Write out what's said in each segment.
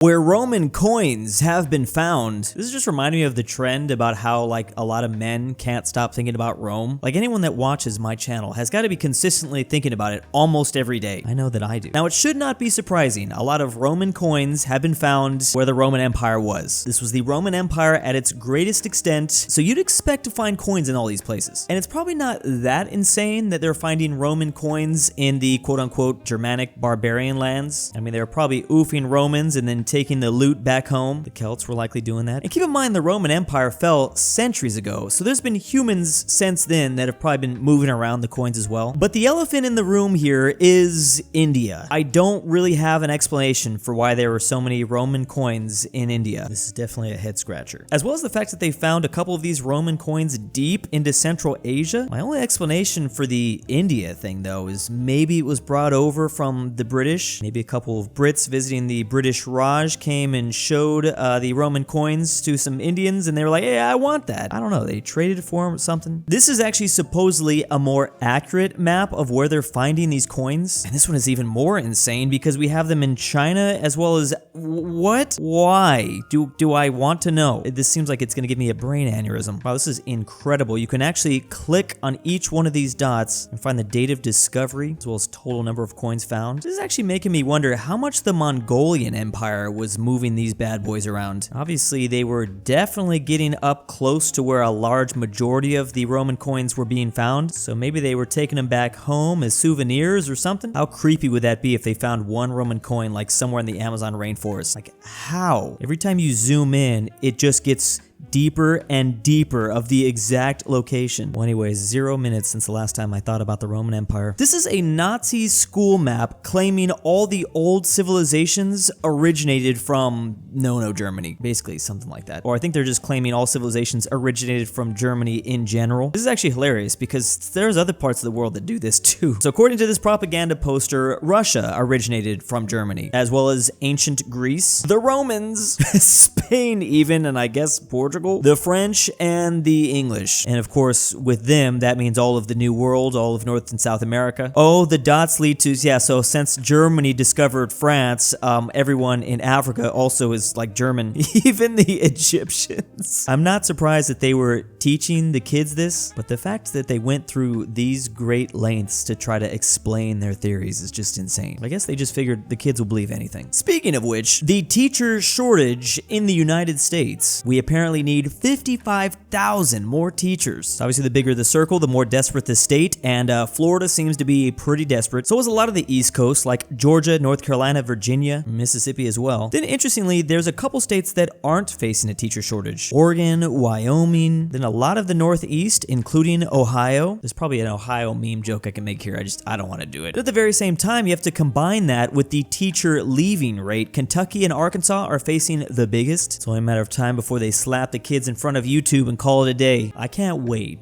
where Roman coins have been found. This is just reminding me of the trend about how like a lot of men can't stop thinking about Rome. Like anyone that watches my channel has got to be consistently thinking about it almost every day. I know that I do. Now it should not be surprising. A lot of Roman coins have been found where the Roman Empire was. This was the Roman Empire at its greatest extent, so you'd expect to find coins in all these places. And it's probably not that insane that they're finding Roman coins in the quote-unquote Germanic barbarian lands. I mean, they were probably oofing Romans and then taking the loot back home. The Celts were likely doing that. And keep in mind, the Roman Empire fell centuries ago, so there's been humans since then that have probably been moving around the coins as well. But the elephant in the room here is India. I don't really have an explanation for why there were so many Roman coins in India. This is definitely a head scratcher. As well as the fact that they found a couple of these Roman coins deep into Central Asia. My only explanation for the India thing though is maybe it was brought over from the British. Maybe a couple of Brits visiting the British Raj came and showed the Roman coins to some Indians and they were like, hey, I want that. I don't know, they traded for them or something. This is actually supposedly a more accurate map of where they're finding these coins. And this one is even more insane because we have them in China as well as what? Why? Do I want to know? This seems like it's gonna give me a brain aneurysm. Wow, this is incredible. You can actually click on each one of these dots and find the date of discovery as well as total number of coins found. This is actually making me wonder how much the Mongolian Empire was moving these bad boys around. Obviously, they were definitely getting up close to where a large majority of the Roman coins were being found, so maybe they were taking them back home as souvenirs or something. How creepy would that be if they found one Roman coin like somewhere in the Amazon rainforest? Like, how? Every time you zoom in, it just gets deeper and deeper of the exact location. Well, anyways, 0 minutes since the last time I thought about the Roman Empire. This is a Nazi school map claiming all the old civilizations originated from no Germany. Basically, something like that. Or I think they're just claiming all civilizations originated from Germany in general. This is actually hilarious because there's other parts of the world that do this too. So according to this propaganda poster, Russia originated from Germany, as well as ancient Greece, the Romans, Spain even, and I guess Portugal, the French, and the English. And of course, with them, that means all of the New World, all of North and South America. Oh, the dots lead to, yeah, so since Germany discovered France, everyone in Africa also is like German, even the Egyptians. I'm not surprised that they were teaching the kids this, but the fact that they went through these great lengths to try to explain their theories is just insane. I guess they just figured the kids will believe anything. Speaking of which, the teacher shortage in the United States. We apparently need 55,000 more teachers. Obviously, the bigger the circle, the more desperate the state, and Florida seems to be pretty desperate. So is a lot of the East Coast, like Georgia, North Carolina, Virginia, Mississippi as well. Then interestingly, there's a couple states that aren't facing a teacher shortage. Oregon, Wyoming, then a lot of the Northeast, including Ohio. There's probably an Ohio meme joke I can make here. I don't want to do it. But at the very same time, you have to combine that with the teacher leaving rate. Kentucky and Arkansas are facing the biggest. It's only a matter of time before they slap the kids in front of YouTube and call it a day. I can't wait.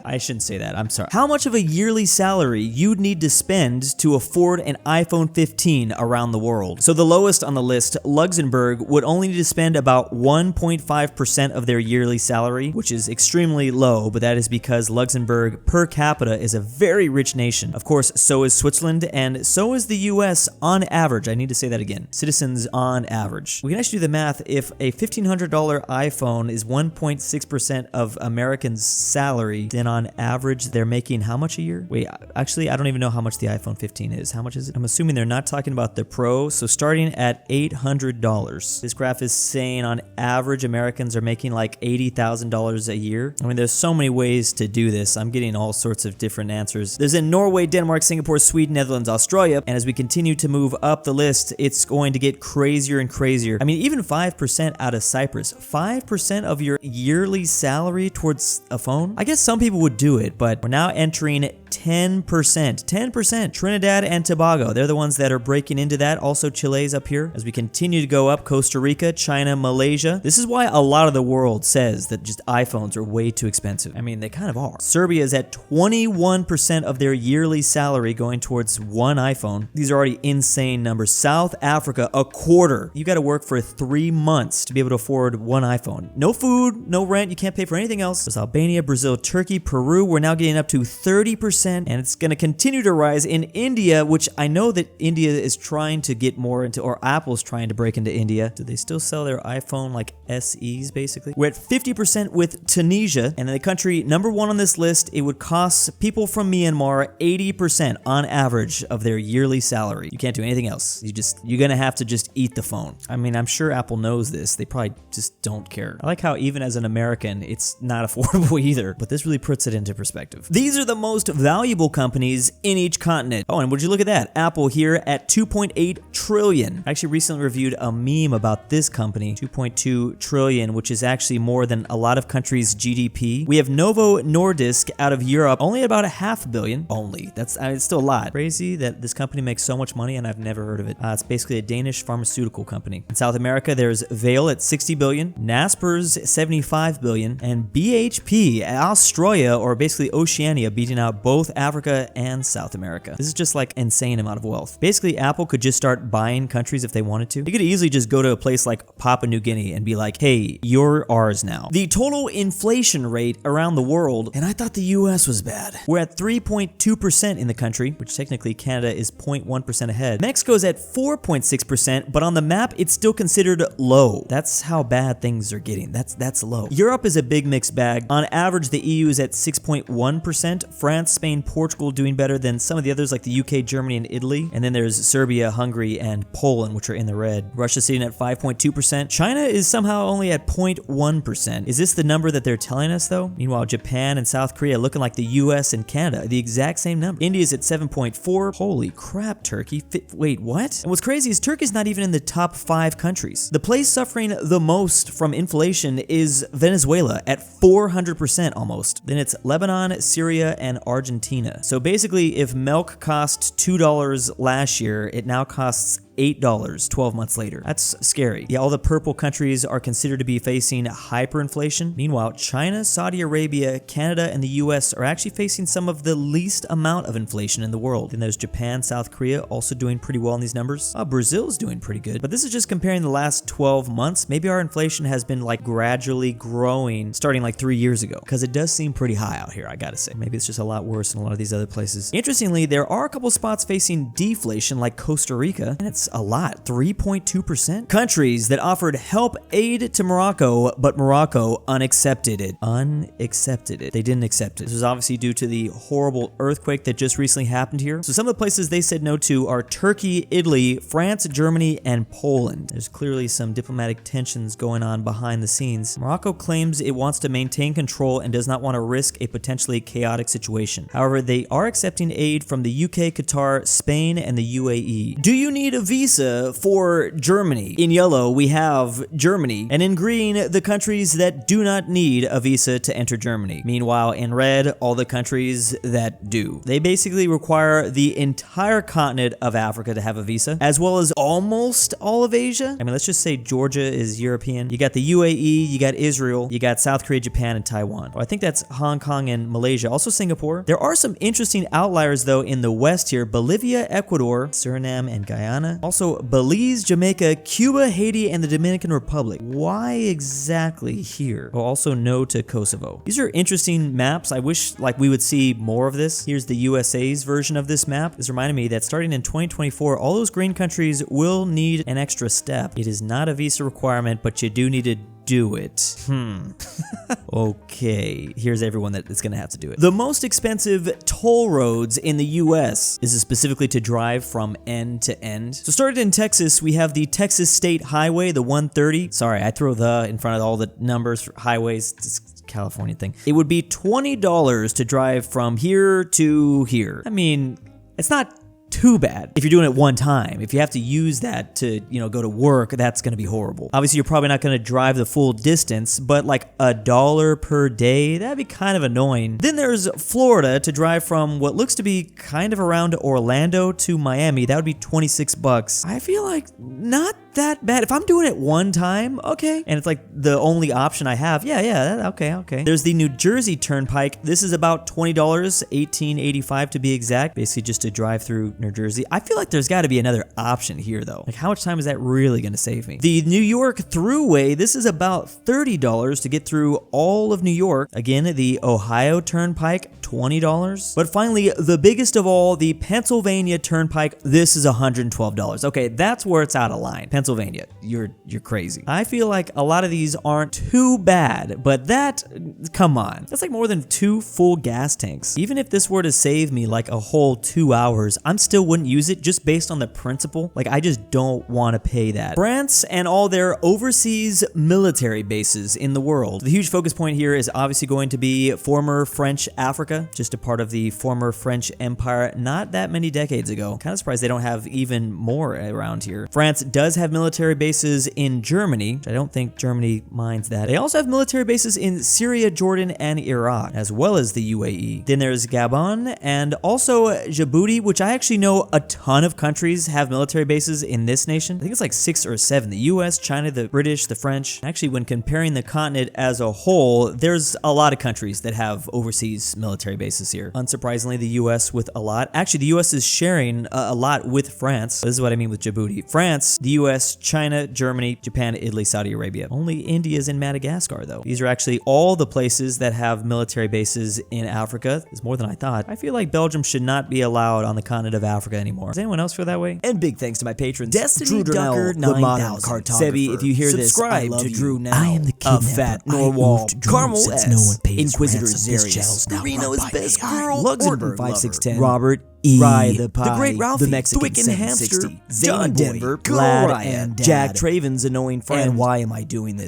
I shouldn't say that, I'm sorry. How much of a yearly salary you'd need to spend to afford an iPhone 15 around the world? So the lowest on the list, Luxembourg, would only need to spend about 1.5% of their yearly salary, which is extremely low, but that is because Luxembourg per capita is a very rich nation. Of course, so is Switzerland, and so is the US on average. I need to say that again. Citizens on average. We can actually do the math. If a $1,500 iPhone is 1.6% of Americans' salary, then on average, they're making how much a year? Wait, actually, I don't even know how much the iPhone 15 is. How much is it? I'm assuming they're not talking about the Pro, so starting at $800. This graph is saying on average, Americans are making like $80,000 a year. I mean, there's so many ways to do this. I'm getting all sorts of different answers. There's in Norway, Denmark, Singapore, Sweden, Netherlands, Australia, and as we continue to move up the list, it's going to get crazier and crazier. I mean, even 5% out of Cyprus. 5% of your yearly salary towards a phone? I guess some people would do it, but we're now entering 10%. 10%. Trinidad and Tobago. They're the ones that are breaking into that. Also, Chile's up here. As we continue to go up, Costa Rica, China, Malaysia. This is why a lot of the world says that just iPhones are way too expensive. I mean, they kind of are. Serbia is at 21% of their yearly salary going towards one iPhone. These are already insane numbers. South Africa, a quarter. You got to work for 3 months to be able to afford one iPhone. No food, no rent. You can't pay for anything else. There's Albania, Brazil, Turkey, Turkey, Peru, we're now getting up to 30%, and it's going to continue to rise in India, which I know that India is trying to get more into, or Apple's trying to break into India. Do they still sell their iPhone like SEs basically? We're at 50% with Tunisia, and in the country number 1 on this list, it would cost people from Myanmar 80% on average of their yearly salary. You can't do anything else. You're gonna have to just eat the phone. I mean, I'm sure Apple knows this. They probably just don't care. I like how even as an American, it's not affordable either, but this really puts it into perspective. These are the most valuable companies in each continent. Oh, and would you look at that? Apple here at 2.8 trillion. I actually recently reviewed a meme about this company, 2.2 trillion, which is actually more than a lot of countries' GDP. We have Novo Nordisk out of Europe, only about $500 million. Only. It's still a lot. Crazy that this company makes so much money and I've never heard of it. It's basically a Danish pharmaceutical company. In South America, there's Vale at 60 billion, Naspers 75 billion, and BHP, Australia, or basically Oceania, beating out both Africa and South America. This is just like insane amount of wealth. Basically, Apple could just start buying countries if they wanted to. They could easily just go to a place like Papua New Guinea and be like, hey, you're ours now. The total inflation rate around the world, and I thought the US was bad. We're at 3.2% in the country, which technically Canada is 0.1% ahead. Mexico's at 4.6%, but on the map, it's still considered low. That's how bad things are getting. That's low. Europe is a big mixed bag. On average, the EU is at 6.1%. France, Spain, Portugal doing better than some of the others like the UK, Germany, and Italy. And then there's Serbia, Hungary, and Poland, which are in the red. Russia's sitting at 5.2%. China is somehow only at 0.1%. Is this the number that they're telling us though? Meanwhile, Japan and South Korea looking like the US and Canada, the exact same number. India's at 7.4. Holy crap, Turkey. Wait, what? And what's crazy is Turkey's not even in the top 5 countries. The place suffering the most from inflation is Venezuela at 400% almost. Then it's Lebanon, Syria, and Argentina. So basically, if milk cost $2 last year, it now costs $8 12 months later. That's scary. Yeah, all the purple countries are considered to be facing hyperinflation. Meanwhile, China, Saudi Arabia, Canada, and the US are actually facing some of the least amount of inflation in the world. Then there's Japan, South Korea also doing pretty well in these numbers. Brazil's doing pretty good. But this is just comparing the last 12 months. Maybe our inflation has been like gradually growing starting like 3 years ago, because it does seem pretty high out here, I gotta say. Maybe it's just a lot worse in a lot of these other places. Interestingly, there are a couple spots facing deflation like Costa Rica, and it's a lot, 3.2%. Countries that offered help aid to Morocco, but Morocco unaccepted it. They didn't accept it. This was obviously due to the horrible earthquake that just recently happened here. So some of the places they said no to are Turkey, Italy, France, Germany, and Poland. There's clearly some diplomatic tensions going on behind the scenes. Morocco claims it wants to maintain control and does not want to risk a potentially chaotic situation. However, they are accepting aid from the UK, Qatar, Spain, and the UAE. Do you need a visa for Germany? In yellow, we have Germany, and in green, the countries that do not need a visa to enter Germany. Meanwhile, in red, all the countries that do. They basically require the entire continent of Africa to have a visa, as well as almost all of Asia. I mean, let's just say Georgia is European. You got the UAE, you got Israel, you got South Korea, Japan, and Taiwan. I think that's Hong Kong and Malaysia, also Singapore. There are some interesting outliers though in the west here: Bolivia, Ecuador, Suriname, and Guyana. Also, Belize, Jamaica, Cuba, Haiti, and the Dominican Republic. Why exactly here? Oh, also no to Kosovo. These are interesting maps. I wish like we would see more of this. Here's the USA's version of this map. This reminded me that starting in 2024, all those green countries will need an extra step. It is not a visa requirement, but you do need to do it. Okay, here's everyone that is gonna have to do it. The most expensive toll roads in the US. This is specifically to drive from end to end. So started in Texas, we have the Texas State Highway, the 130. Sorry, I throw the in front of all the numbers for highways. It's a California thing. It would be $20 to drive from here to here. I mean, it's not too bad if you're doing it one time. If you have to use that to, go to work, that's gonna be horrible. Obviously, you're probably not gonna drive the full distance, but like $1 per day, that'd be kind of annoying. Then there's Florida to drive from what looks to be kind of around Orlando to Miami. That would be $26. I feel like not that bad. If I'm doing it one time, okay. And it's like the only option I have. Yeah, okay. There's the New Jersey Turnpike. This is about $20, $18.85 to be exact. Basically just to drive through New Jersey. I feel like there's got to be another option here, though. Like, how much time is that really going to save me? The New York Thruway, this is about $30 to get through all of New York. Again, the Ohio Turnpike, $20. But finally, the biggest of all, the Pennsylvania Turnpike, this is $112. Okay, that's where it's out of line. Pennsylvania, you're crazy. I feel like a lot of these aren't too bad, but that, come on. That's like more than 2 full gas tanks. Even if this were to save me like a whole 2 hours, I still wouldn't use it just based on the principle. Like, I just don't want to pay that. France and all their overseas military bases in the world. The huge focus point here is obviously going to be former French Africa, just a part of the former French Empire not that many decades ago. Kind of surprised they don't have even more around here. France does have military bases in Germany, which I don't think Germany minds that. They also have military bases in Syria, Jordan, and Iraq, as well as the UAE. Then there's Gabon and also Djibouti, which I actually know a ton of countries have military bases in this nation. I think it's like 6 or 7. The US, China, the British, the French. Actually, when comparing the continent as a whole, there's a lot of countries that have overseas military bases here. Unsurprisingly, the US with a lot. Actually, the US is sharing a lot with France. This is what I mean with Djibouti. France, the US, China, Germany, Japan, Italy, Saudi Arabia. Only India's in Madagascar, though. These are actually all the places that have military bases in Africa. It's more than I thought. I feel like Belgium should not be allowed on the continent of Africa anymore. Does anyone else feel that way? And big thanks to my patrons, Destiny Durnil, the modern cartographer. Sebi, if you hear this, I subscribe love to you. Drew now. I am the kidnapper. aPhatNarwhal, Carmel since no one pays InquisitorXarius, KirinoIsBestGirl, Luxembourg ortin 5610, Robert RyeThePie, TheGreatRalphy, the Mexican Wicked Hamster, 760, JohnDenver, GoodOldRyah, and Jack Traven's annoying friend. And why am I doing this?